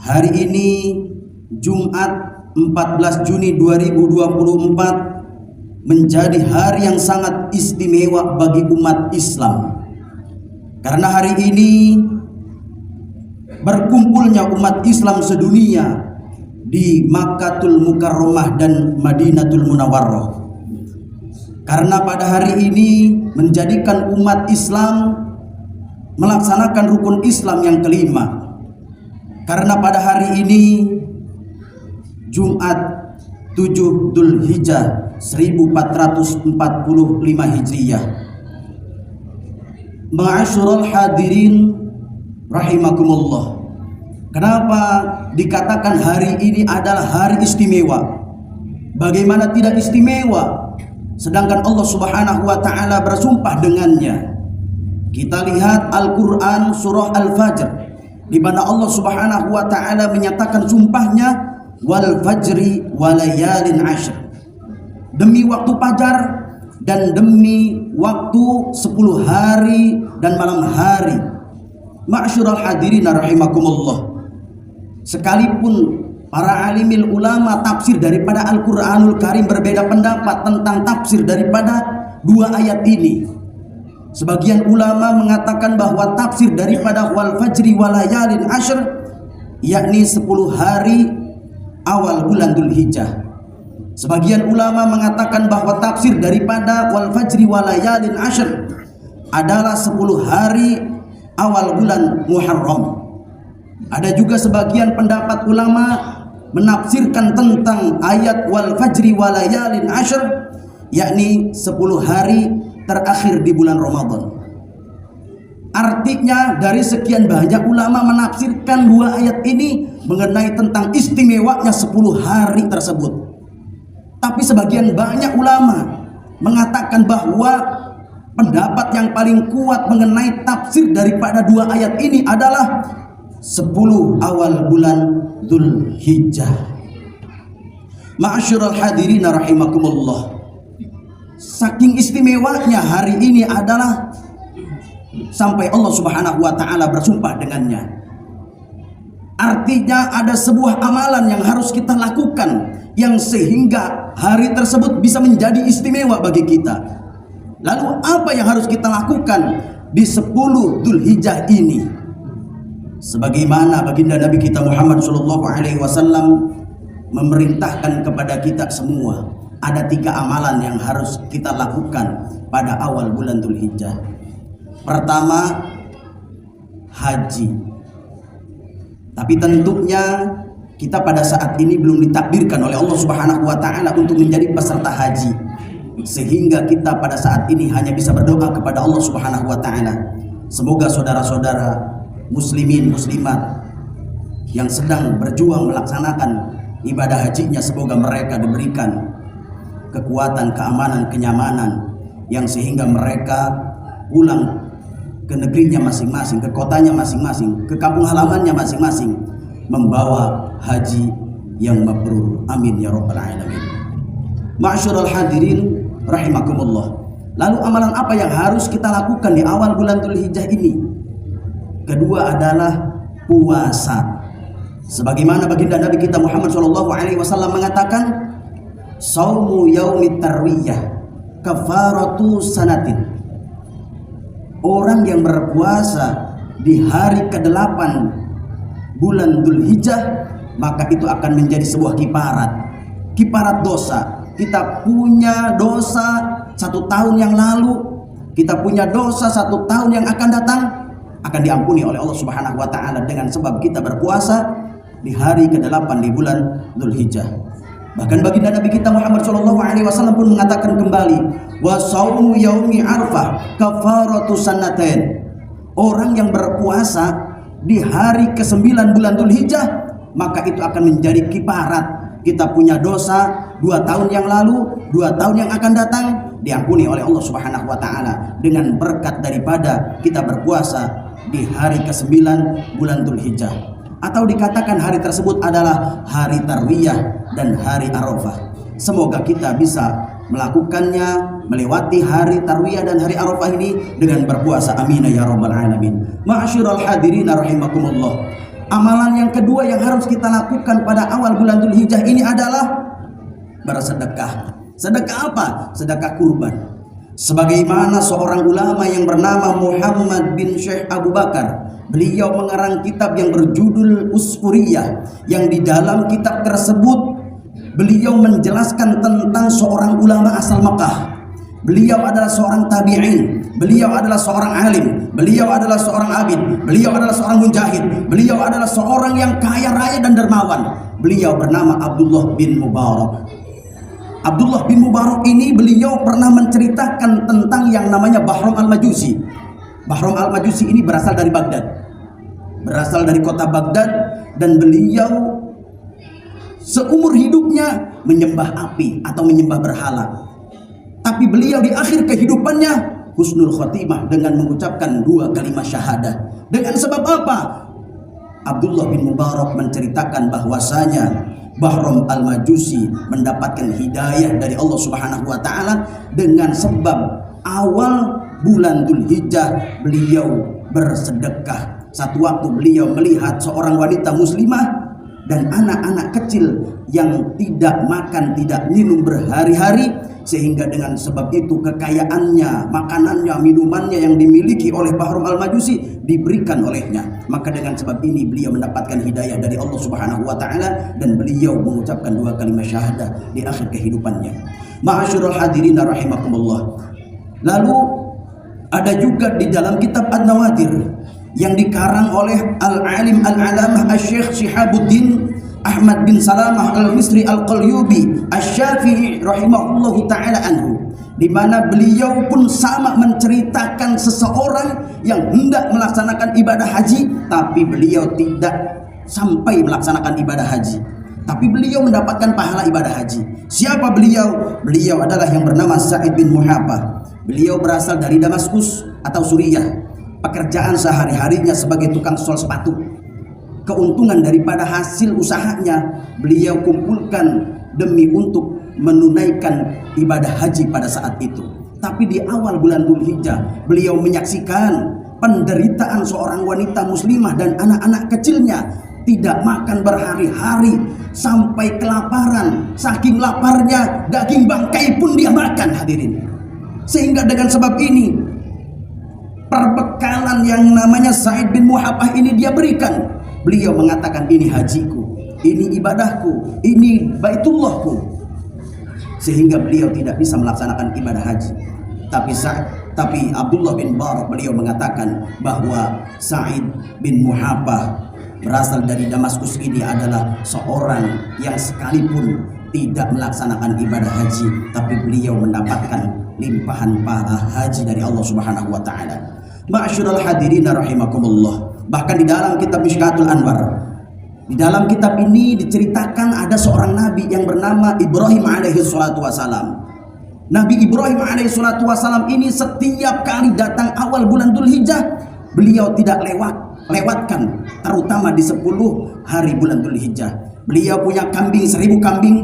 Hari ini Jumat 14 Juni 2024 menjadi hari yang sangat istimewa bagi umat Islam. Karena hari ini berkumpulnya umat Islam sedunia di Makkatul Mukarramah dan Madinatul Munawwarah. Karena pada hari ini menjadikan umat Islam melaksanakan rukun Islam yang kelima. Karena pada hari ini Jumat 7 Dzulhijjah 1445 Hijriah. Ma'asyiral hadirin rahimakumullah. Kenapa dikatakan hari ini adalah hari istimewa? Bagaimana tidak istimewa sedangkan Allah Subhanahu wa taala bersumpah dengannya? Kita lihat Al-Qur'an surah Al-Fajr di mana Allah Subhanahu wa taala menyatakan sumpahnya wal fajri walayalin ashr, demi waktu fajar dan demi waktu 10 hari dan malam hari. Ma'asyiral hadirin rahimakumullah. Sekalipun para alimil ulama tafsir daripada Al-Qur'anul Karim berbeda pendapat tentang tafsir daripada dua ayat ini. Sebagian ulama mengatakan bahwa tafsir daripada wal fajri walayalin ashr yakni 10 hari awal bulan Dzulhijjah. Sebagian ulama mengatakan bahwa tafsir daripada wal fajri walayalin ashr adalah 10 hari awal bulan Muharram. Ada juga sebagian pendapat ulama menafsirkan tentang ayat wal fajri walayalin ashr yakni 10 hari terakhir di bulan Ramadan. Artinya dari sekian banyak ulama menafsirkan dua ayat ini mengenai tentang istimewanya 10 hari tersebut. Tapi sebagian banyak ulama mengatakan bahwa pendapat yang paling kuat mengenai tafsir daripada dua ayat ini adalah 10 awal bulan Dzulhijjah. Ma'asyiral hadirin rahimakumullah. Saking istimewanya hari ini adalah sampai Allah Subhanahu wa taala bersumpah dengannya. Artinya ada sebuah amalan yang harus kita lakukan yang sehingga hari tersebut bisa menjadi istimewa bagi kita. Lalu apa yang harus kita lakukan di 10 Dzulhijjah ini? Sebagaimana baginda Nabi kita Muhammad SAW memerintahkan kepada kita semua, ada 3 amalan yang harus kita lakukan pada awal bulan Dzulhijjah. Pertama, haji. Tapi tentunya kita pada saat ini belum ditakdirkan oleh Allah Subhanahu wa taala untuk menjadi peserta haji. Sehingga kita pada saat ini hanya bisa berdoa kepada Allah Subhanahu wa taala. Semoga saudara-saudara muslimin muslimat yang sedang berjuang melaksanakan ibadah hajinya, semoga mereka diberikan kekuatan, keamanan, kenyamanan yang sehingga mereka pulang ke negerinya masing-masing, ke kotanya masing-masing, ke kampung halamannya masing-masing, membawa haji yang mabrur. Amin ya rabbal alamin. Ma'asyiral hadirin rahimakumullah. Lalu amalan apa yang harus kita lakukan di awal bulan Dzulhijjah ini? Kedua adalah puasa. Sebagaimana baginda Nabi kita Muhammad SAW mengatakan, saumu yaumit tarwiyah kafaratu sanatin. Orang yang berpuasa di hari ke-8 bulan Dzulhijjah, maka itu akan menjadi sebuah kiparat dosa. Kita punya dosa 1 tahun yang lalu, kita punya dosa 1 tahun yang akan datang, akan diampuni oleh Allah Subhanahu wa taala dengan sebab kita berpuasa di hari ke-8 di bulan Dzulhijjah. Bahkan baginda Nabi kita Muhammad SAW pun mengatakan kembali, wa saumu yaumi arfah kafaratu sanatain. Orang yang berpuasa di hari ke-9 bulan Dzulhijjah, maka itu akan menjadi kiparat. Kita punya dosa 2 tahun yang lalu, 2 tahun yang akan datang, diampuni oleh Allah Subhanahu wa taala dengan berkat daripada kita berpuasa di hari ke-9 bulan Dzulhijjah. Atau dikatakan hari tersebut adalah hari Tarwiyah dan hari Arafah. Semoga kita bisa melakukannya, melewati hari Tarwiyah dan hari Arafah ini dengan berpuasa. Amin ya rabbal alamin. Ma'asyiral hadirin rahimakumullah. Amalan yang kedua yang harus kita lakukan pada awal bulan Dzulhijjah ini adalah bersedekah. Sedekah apa? Sedekah kurban. Sebagaimana seorang ulama yang bernama Muhammad bin Syekh Abu Bakar, beliau mengarang kitab yang berjudul Usfuriyah, yang di dalam kitab tersebut beliau menjelaskan tentang seorang ulama asal Makkah. Beliau adalah seorang tabi'in, beliau adalah seorang alim, beliau adalah seorang abid, beliau adalah seorang mujahid, beliau adalah seorang yang kaya raya dan dermawan. Beliau bernama Abdullah bin Mubarak. Abdullah bin Mubarak ini beliau pernah menceritakan tentang yang namanya Bahram al-Majusi. Bahram al-Majusi ini berasal dari Baghdad, berasal dari kota Baghdad, dan beliau seumur hidupnya menyembah api atau menyembah berhala. Tapi beliau di akhir kehidupannya husnul khotimah dengan mengucapkan 2 kalimat syahadah. Dengan sebab apa? Abdullah bin Mubarak menceritakan bahwasanya Bahram al-Majusi mendapatkan hidayah dari Allah Subhanahu wa taala dengan sebab awal bulan Dzulhijjah beliau bersedekah. Satu waktu beliau melihat seorang wanita muslimah dan anak-anak kecil yang tidak makan, tidak minum berhari-hari, sehingga dengan sebab itu kekayaannya, makanannya, minumannya yang dimiliki oleh Bahram al-Majusi diberikan olehnya. Maka dengan sebab ini beliau mendapatkan hidayah dari Allah Subhanahu wa taala dan beliau mengucapkan 2 kalimat syahadah di akhir kehidupannya. Ma'asyiral hadirin rahimakumullah. Lalu ada juga di dalam kitab An-Nawadir yang dikarang oleh al-alim al-alamah Asy-Syaikh Syihabuddin Ahmad bin Salamah al-Misri al-Qalyubi Asy-Syafi'i rahimahullahu ta'ala anhu, di mana beliau pun sama menceritakan seseorang yang hendak melaksanakan ibadah haji tapi beliau tidak sampai melaksanakan ibadah haji, tapi beliau mendapatkan pahala ibadah haji. Siapa beliau? Beliau adalah yang bernama Sa'id bin Muhabbah. Beliau berasal dari Damaskus atau Suriah. Pekerjaan sehari-harinya sebagai tukang sol sepatu. Keuntungan daripada hasil usahanya beliau kumpulkan demi untuk menunaikan ibadah haji pada saat itu. Tapi di awal bulan Dzulhijjah beliau menyaksikan penderitaan seorang wanita muslimah dan anak-anak kecilnya tidak makan berhari-hari sampai kelaparan. Saking laparnya daging bangkai pun dia makan, hadirin. Sehingga dengan sebab ini perbekalan yang namanya Sa'id bin Muhabbah ini dia berikan. Beliau mengatakan, ini hajiku, ini ibadahku, ini baitullahku. Sehingga beliau tidak bisa melaksanakan ibadah haji. Tapi Abdullah bin Mubarak beliau mengatakan bahwa Sa'id bin Muhabbah berasal dari Damaskus ini adalah seorang yang sekalipun tidak melaksanakan ibadah haji, tapi beliau mendapatkan limpahan pahala haji dari Allah Subhanahu wa taala. Ma'asyiral hadirin rahimakumullah. Bahkan di dalam kitab Mishkatul Anwar, di dalam kitab ini diceritakan ada seorang nabi yang bernama Ibrahim alaihi salatu wasalam. Nabi Ibrahim alaihi salatu wasalam ini setiap kali datang awal bulan Dzulhijjah, beliau tidak lewatkan, terutama di 10 hari bulan Dzulhijjah. Beliau punya kambing 1000 kambing,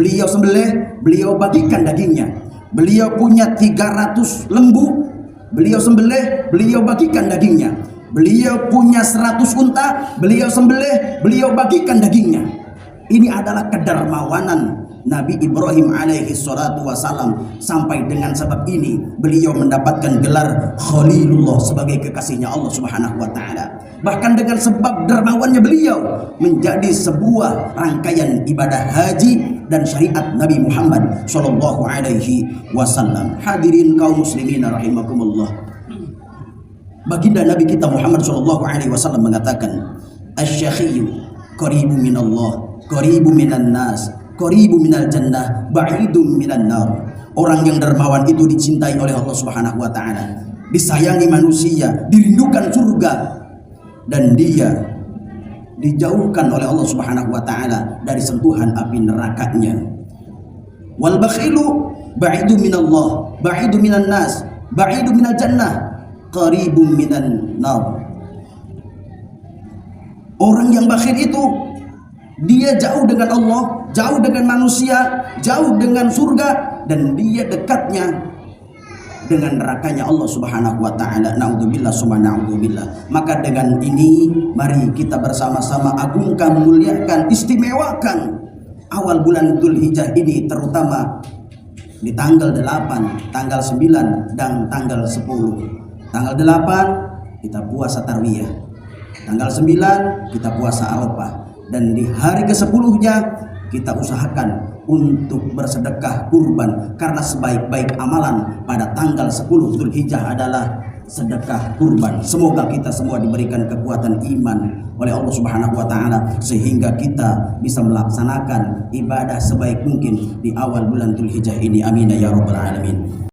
beliau sembelih, beliau bagikan dagingnya. Beliau punya 300 lembu, beliau sembelih, beliau bagikan dagingnya. Beliau punya 100 unta, beliau sembelih, beliau bagikan dagingnya. Ini adalah kedermawanan Nabi Ibrahim alaihi salatu wasalam. Sampai dengan sebab ini beliau mendapatkan gelar Khalilullah sebagai kekasihnya Allah Subhanahu wa taala. Bahkan dengan sebab dermawannya beliau menjadi sebuah rangkaian ibadah haji dan syariat Nabi Muhammad sallallahu alaihi wasallam. Hadirin kaum muslimin rahimakumullah. Baginda Nabi kita Muhammad sallallahu alaihi wasallam mengatakan, "Asy-syakhiyu qaribun minallah, qaribun minan nas, qaribun minal jannah, ba'idun minan nar." Orang yang dermawan itu dicintai oleh Allah Subhanahu wa taala, disayangi manusia, dirindukan surga, dan dia dijauhkan oleh Allah Subhanahu wa taala dari sentuhan api nerakanya. Wal bakhilu ba'idun minallah, ba'idun minan nas, ba'idun minal jannah, qaribun minan nar. Orang yang bakhil itu dia jauh dengan Allah, jauh dengan manusia, jauh dengan surga, dan dia dekatnya dengan nerakanya Allah Subhanahu wa taala. Naudzubillah summa naudzubillah. Maka dengan ini mari kita bersama-sama agungkan, muliakan, istimewakan awal bulan Dzulhijjah ini, terutama di tanggal 8, tanggal 9 dan tanggal 10. Tanggal 8 kita puasa Tarwiyah. Tanggal 9 kita puasa Arafah. Dan di hari ke-10-nya kita usahakan untuk bersedekah kurban, karena sebaik-baik amalan pada tanggal 10 Dzulhijjah adalah sedekah kurban. Semoga kita semua diberikan kekuatan iman oleh Allah Subhanahu wa taala sehingga kita bisa melaksanakan ibadah sebaik mungkin di awal bulan Dzulhijjah ini. Amin ya rabbal alamin.